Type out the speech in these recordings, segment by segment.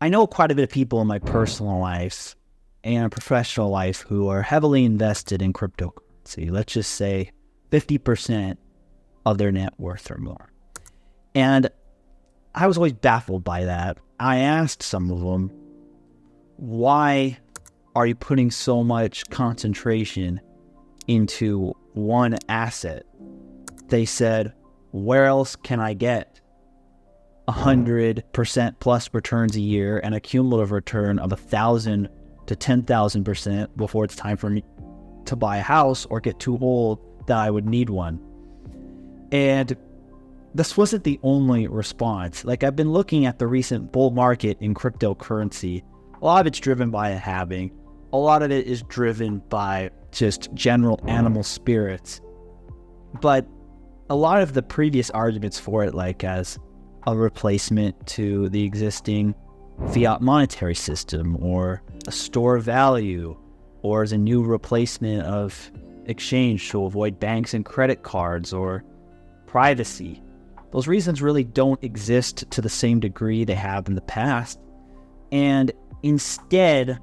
I know quite a bit of people in my personal life and professional life who are heavily invested in cryptocurrency. Let's just say 50% of their net worth or more. And I was always baffled by that. I asked some of them, why are you putting so much concentration into one asset? They said, where else can I get 100% plus returns a year and a cumulative return of 1,000 to 10,000% before it's time for me to buy a house or get too old that I would need one? And this wasn't the only response. Like, I've been looking at the recent bull market in cryptocurrency. A lot of it's driven by a halving. A lot of it is driven by just general animal spirits. But a lot of the previous arguments for it, like as a replacement to the existing fiat monetary system, or a store of value, or as a new replacement of exchange to avoid banks and credit cards, or privacy. Those reasons really don't exist to the same degree they have in the past. And instead,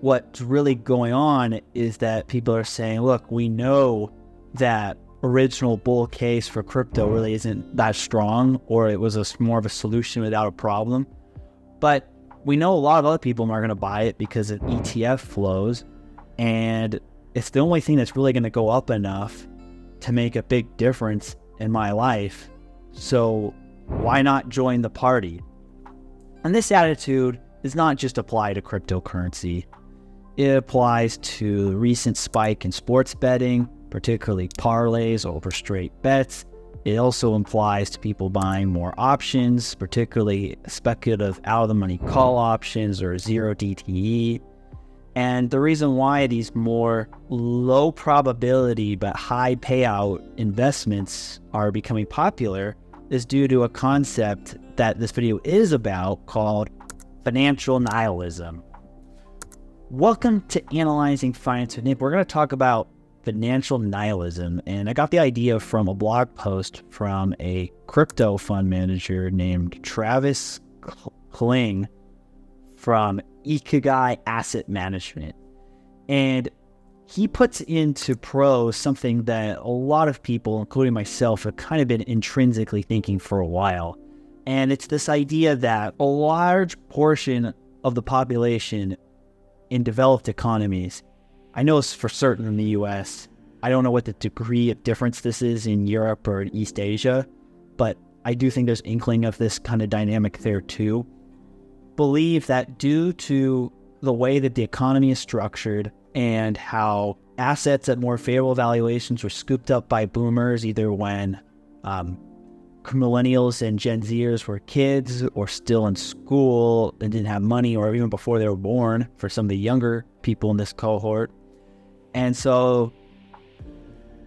what's really going on is that people are saying, look, we know that original bull case for crypto really isn't that strong, or it was more of a solution without a problem. But we know a lot of other people are going to buy it because of ETF flows, and it's the only thing that's really going to go up enough to make a big difference in my life. So why not join the party? And this attitude does not just apply to cryptocurrency. It applies to the recent spike in sports betting, particularly parlays over straight bets. It also applies to people buying more options, particularly speculative out-of-the-money call options or zero DTE. And the reason why these more low probability but high payout investments are becoming popular is due to a concept that this video is about called financial nihilism. Welcome to Analyzing Finance with Nick. We're going to talk about financial nihilism, and I got the idea from a blog post from a crypto fund manager named Travis Kling from Ikigai Asset Management. And he puts into prose something that a lot of people, including myself, have kind of been intrinsically thinking for a while. And it's this idea that a large portion of the population in developed economies, I know it's for certain in the US, I don't know what the degree of difference this is in Europe or in East Asia, but I do think there's inkling of this kind of dynamic there too, believe that due to the way that the economy is structured and how assets at more favorable valuations were scooped up by boomers, either when millennials and Gen Zers were kids or still in school and didn't have money, or even before they were born for some of the younger people in this cohort. And so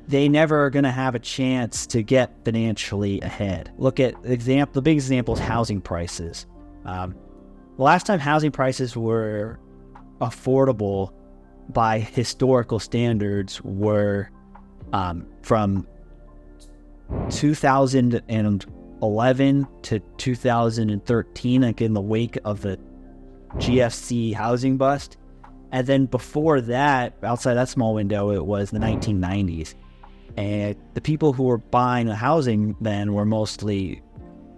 they never are going to have a chance to get financially ahead. Look at the big example is housing prices. The last time housing prices were affordable by historical standards were from 2011 to 2013, like in the wake of the GFC housing bust. And then before that, outside that small window, it was the 1990s. And the people who were buying the housing then were mostly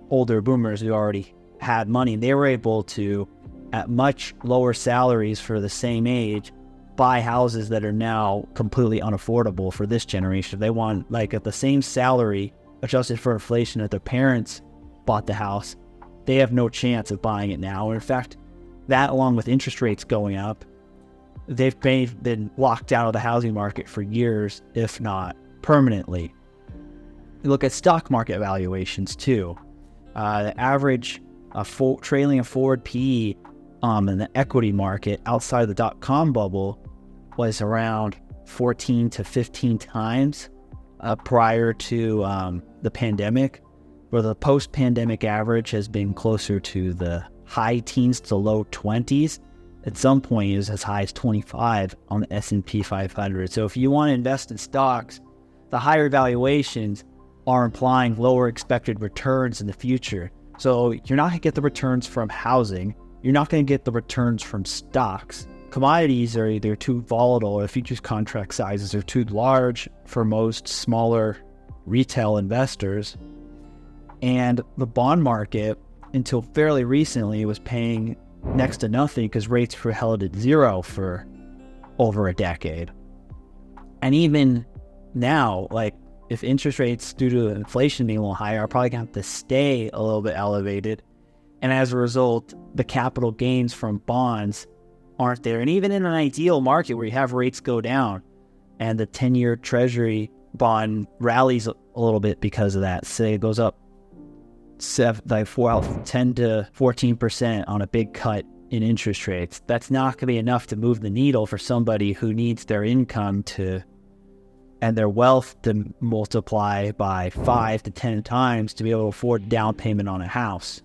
older boomers who already had money. They were able to, at much lower salaries for the same age, buy houses that are now completely unaffordable for this generation. If they want, like, at the same salary adjusted for inflation that their parents bought the house, they have no chance of buying it now. In fact, that along with interest rates going up, they've been locked out of the housing market for years, if not permanently. You look at stock market valuations too. The average trailing and forward PE in the equity market outside the dot-com bubble was around 14 to 15 times prior to the pandemic, where the post-pandemic average has been closer to the high teens to low 20s. At some point, it was as high as 25 on the S&P 500. So if you want to invest in stocks, the higher valuations are implying lower expected returns in the future. So you're not going to get the returns from housing. you're not going to get the returns from stocks. Commodities are either too volatile or futures contract sizes are too large for most smaller retail investors. And the bond market, until fairly recently, was paying next to nothing because rates were held at zero for over a decade. And even now, like, if interest rates due to inflation being a little higher are probably going to have to stay a little bit elevated. And as a result, the capital gains from bonds aren't there. And even in an ideal market where you have rates go down and the 10-year treasury bond rallies a little bit because of that, say it goes up 10 to 14% on a big cut in interest rates, that's not going to be enough to move the needle for somebody who needs their income and their wealth to multiply by 5 to 10 times to be able to afford down payment on a house.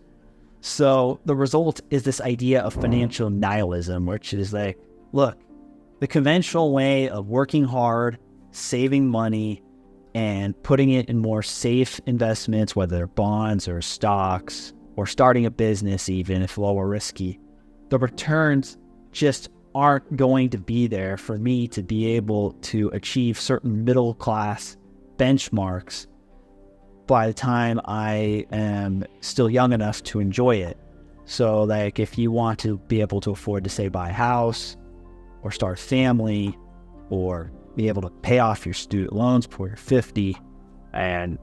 So the result is this idea of financial nihilism, which is like, look, the conventional way of working hard, saving money, and putting it in more safe investments, whether they're bonds or stocks or starting a business, even if lower risky, the returns just aren't going to be there for me to be able to achieve certain middle class benchmarks by the time I am still young enough to enjoy it. So like if you want to be able to afford to say buy a house or start a family or be able to pay off your student loans before you're 50, and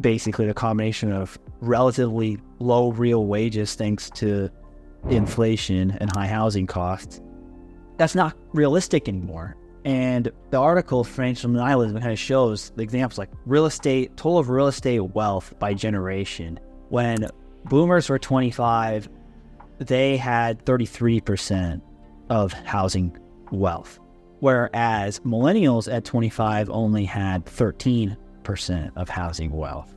basically the combination of relatively low real wages thanks to inflation and high housing costs, that's not realistic anymore. And the article Financial Nihilism kind of shows the examples like total of real estate wealth by generation. When boomers were 25, they had 33% of housing wealth, whereas millennials at 25 only had 13% of housing wealth.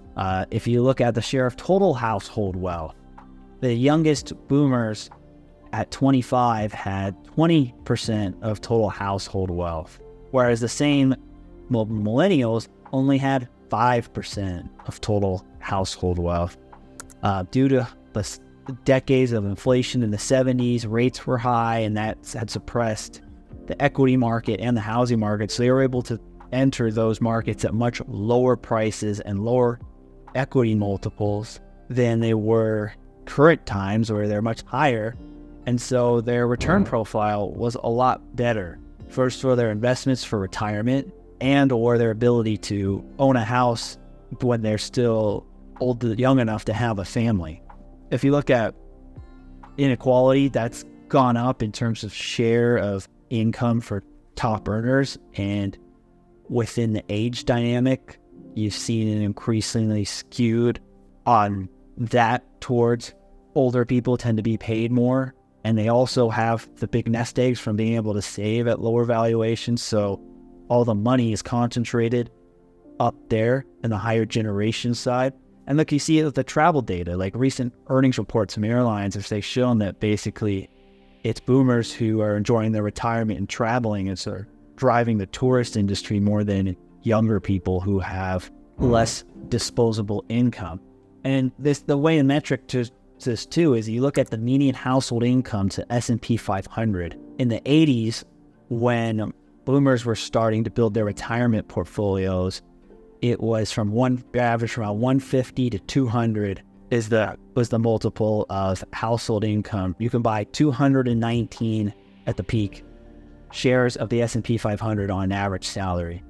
If you look at the share of total household wealth, the youngest boomers at 25 had 20% of total household wealth, whereas the same millennials only had 5% of total household wealth. Due to the decades of inflation in the 70s, rates were high, and that had suppressed the equity market and the housing market, so they were able to enter those markets at much lower prices and lower equity multiples than they were current times, where they're much higher. And so their return profile was a lot better. First, for their investments for retirement and or their ability to own a house when they're still young enough to have a family. If you look at inequality, that's gone up in terms of share of income for top earners. And within the age dynamic, you've seen an increasingly skewed on that towards older people tend to be paid more. And they also have the big nest eggs from being able to save at lower valuations. So all the money is concentrated up there in the higher generation side. And look, you see it with the travel data, like recent earnings reports from airlines have shown that basically it's boomers who are enjoying their retirement and traveling and sort of driving the tourist industry more than younger people who have less disposable income. And the way the metric to this too is you look at the median household income to S&P 500. In the 80s, when boomers were starting to build their retirement portfolios, it was average from about 150 to 200 was the multiple of household income. You can buy 219 at the peak shares of the S&P 500 on an average salary.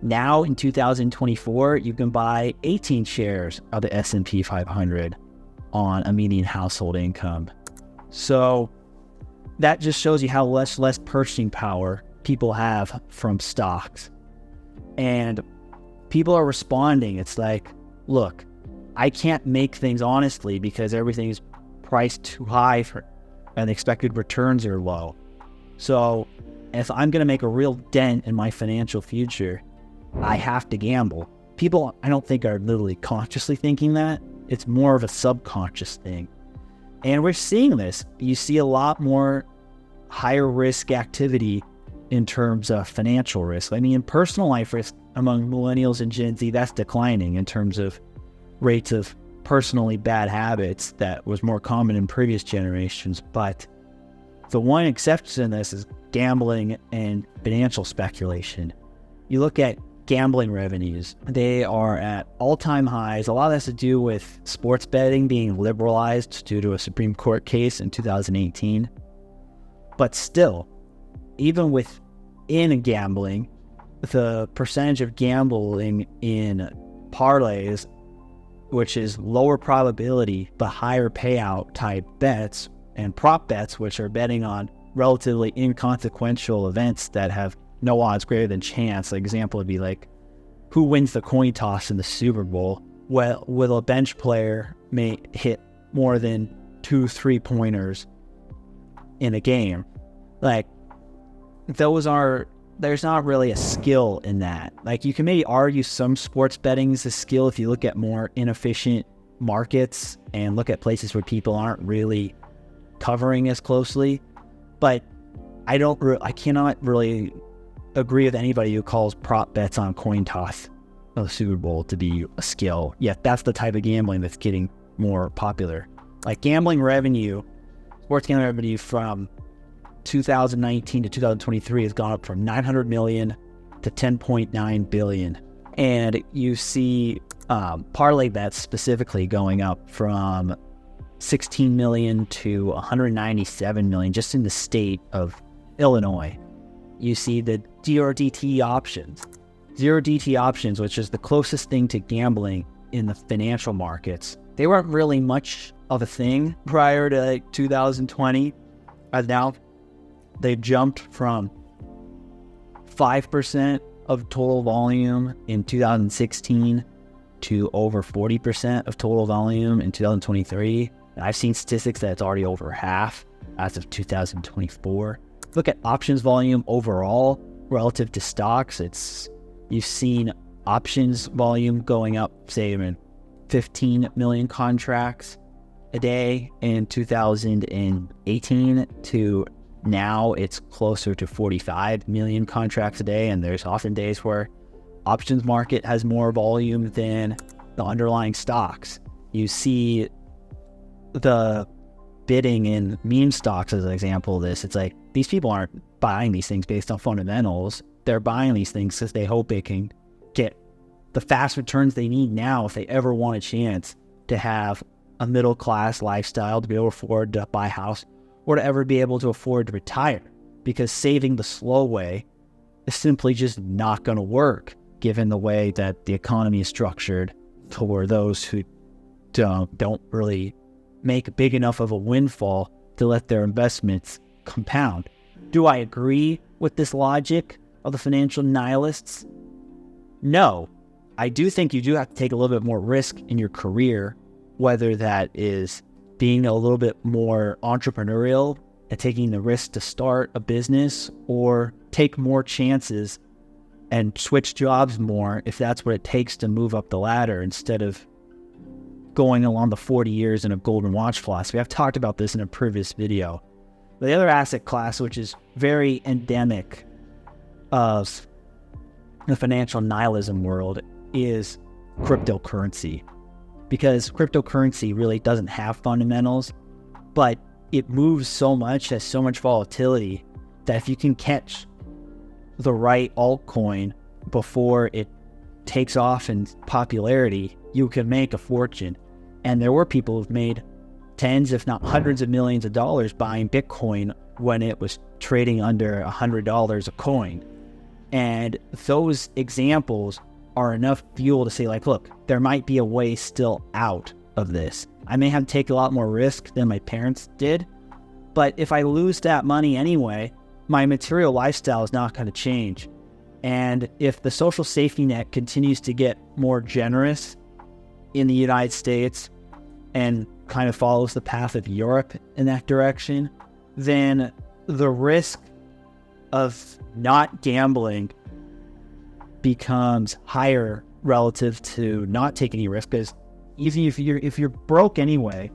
Now in 2024, you can buy 18 shares of the S&P 500 on a median household income. So that just shows you how less purchasing power people have from stocks. And people are responding. It's like, look, I can't make things honestly because everything's priced too high and the expected returns are low. So if I'm going to make a real dent in my financial future, I have to gamble. People, I don't think, are literally consciously thinking that. It's more of a subconscious thing. And we're seeing this. You see a lot more higher risk activity in terms of financial risk. I mean, in personal life risk among millennials and Gen Z, that's declining in terms of rates of personally bad habits that was more common in previous generations. But the one exception in this is gambling and financial speculation. You look at gambling revenues, they are at all-time highs. A lot of that has to do with sports betting being liberalized due to a Supreme Court case in 2018. But still, even within gambling, the percentage of gambling in parlays, which is lower probability but higher payout type bets, and prop bets, which are betting on relatively inconsequential events that have no odds greater than chance. An example would be like, who wins the coin toss in the Super Bowl? Well, will a bench player may hit more than 2 3-pointers in a game? Like, there's not really a skill in that. Like, you can maybe argue some sports betting is a skill if you look at more inefficient markets and look at places where people aren't really covering as closely. But I cannot really agree with anybody who calls prop bets on coin toss of the Super Bowl to be a skill. Yet that's the type of gambling that's getting more popular. Like, gambling revenue, sports gambling revenue from 2019 to 2023 has gone up from 900 million to 10.9 billion. And you see parlay bets specifically going up from 16 million to 197 million just in the state of Illinois. You see the zero DTE options, which is the closest thing to gambling in the financial markets. They weren't really much of a thing prior to 2020. As now they jumped from 5% of total volume in 2016 to over 40% of total volume in 2023. And I've seen statistics that it's already over half as of 2024. Look at options volume overall relative to stocks. You've seen options volume going up, say, 15 million contracts a day in 2018 to now it's closer to 45 million contracts a day. And there's often days where options market has more volume than the underlying stocks. You see the bidding in meme stocks as an example of this. It's like, these people aren't buying these things based on fundamentals. They're buying these things because they hope they can get the fast returns they need now if they ever want a chance to have a middle-class lifestyle, to be able to afford to buy a house, or to ever be able to afford to retire. Because saving the slow way is simply just not going to work, given the way that the economy is structured for those who don't really make big enough of a windfall to let their investments compound. Do I agree with this logic of the financial nihilists? No. I do think you do have to take a little bit more risk in your career, whether that is being a little bit more entrepreneurial and taking the risk to start a business, or take more chances and switch jobs more if that's what it takes to move up the ladder, instead of going along the 40 years in a golden watch philosophy. I've talked about this in a previous video. The other asset class, which is very endemic of the financial nihilism world, is cryptocurrency. Because cryptocurrency really doesn't have fundamentals, but it moves so much, has so much volatility, that if you can catch the right altcoin before it takes off in popularity, you can make a fortune. And there were people who've made tens, if not hundreds of millions of dollars buying Bitcoin when it was trading under $100 a coin. And those examples are enough fuel to say, like, look, there might be a way still out of this. I may have to take a lot more risk than my parents did, but if I lose that money anyway, my material lifestyle is not going to change. And if the social safety net continues to get more generous in the United States and kind of follows the path of Europe in that direction, then the risk of not gambling becomes higher relative to not taking any risk. Because even if you're broke anyway,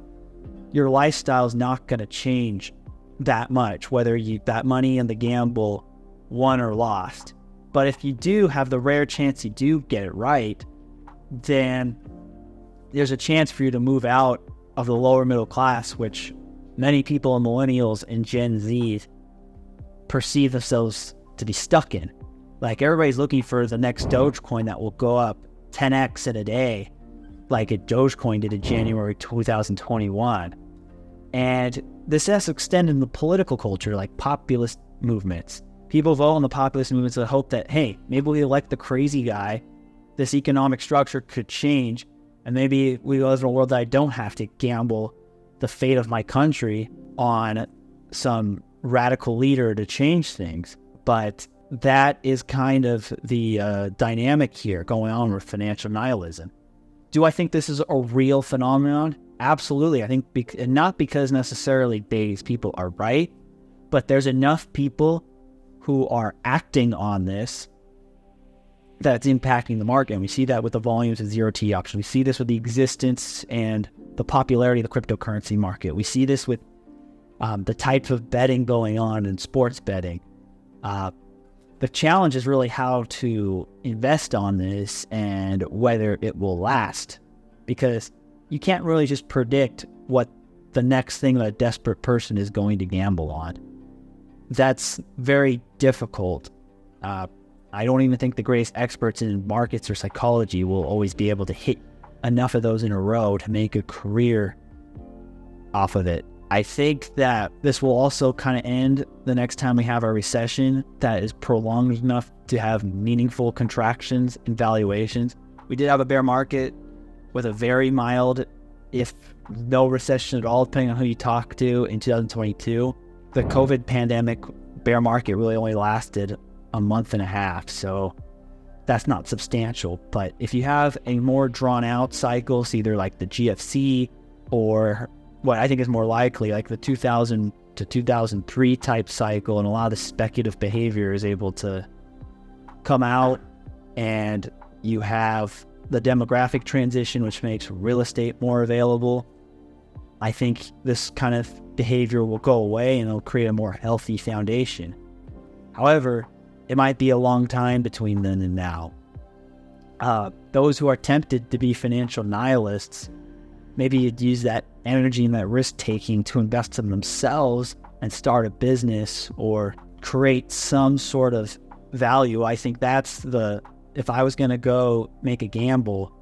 your lifestyle is not going to change that much, whether that money in the gamble won or lost. But if you do have the rare chance you do get it right, then there's a chance for you to move out of the lower middle class, which many people in millennials and Gen Z perceive themselves to be stuck in. Like, everybody's looking for the next Dogecoin that will go up 10x in a day, like a Dogecoin did in January 2021. And this has extended in the political culture, like populist movements. People vote on the populist movements with the hope that, hey, maybe we elect the crazy guy, this economic structure could change, and maybe we live in a world that I don't have to gamble the fate of my country on some radical leader to change things. But that is kind of the dynamic here going on with financial nihilism. Do I think this is a real phenomenon? Absolutely. I think not because necessarily these people are right, but there's enough people who are acting on this that's impacting the market. And we see that with the volumes of zero-T options. We see this with the existence and the popularity of the cryptocurrency market. We see this with the types of betting going on in sports betting. The challenge is really how to invest on this and whether it will last, because you can't really just predict what the next thing that a desperate person is going to gamble on. That's very difficult. I don't even think the greatest experts in markets or psychology will always be able to hit enough of those in a row to make a career off of it. I think that this will also kind of end the next time we have a recession that is prolonged enough to have meaningful contractions in valuations. We did have a bear market with a very mild, if no recession at all, depending on who you talk to, in 2022. The COVID pandemic bear market really only lasted a month and a half, so that's not substantial. But if you have a more drawn out cycle, either like the GFC or what I think is more likely, like the 2000 to 2003 type cycle, and a lot of the speculative behavior is able to come out, and you have the demographic transition, which makes real estate more available, I think this kind of behavior will go away and it'll create a more healthy foundation. However, it might be a long time between then and now. Those who are tempted to be financial nihilists, maybe you'd use that energy and that risk-taking to invest in themselves and start a business or create some sort of value. I think that's if I was going to go make a gamble,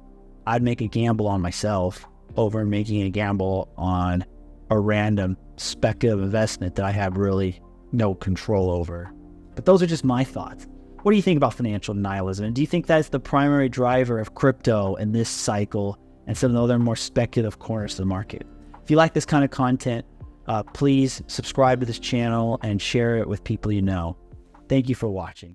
I'd make a gamble on myself over making a gamble on a random speculative investment that I have really no control over. But those are just my thoughts. What do you think about financial nihilism? And do you think that's the primary driver of crypto in this cycle and some of the other more speculative corners of the market? If you like this kind of content, please subscribe to this channel and share it with people you know. Thank you for watching.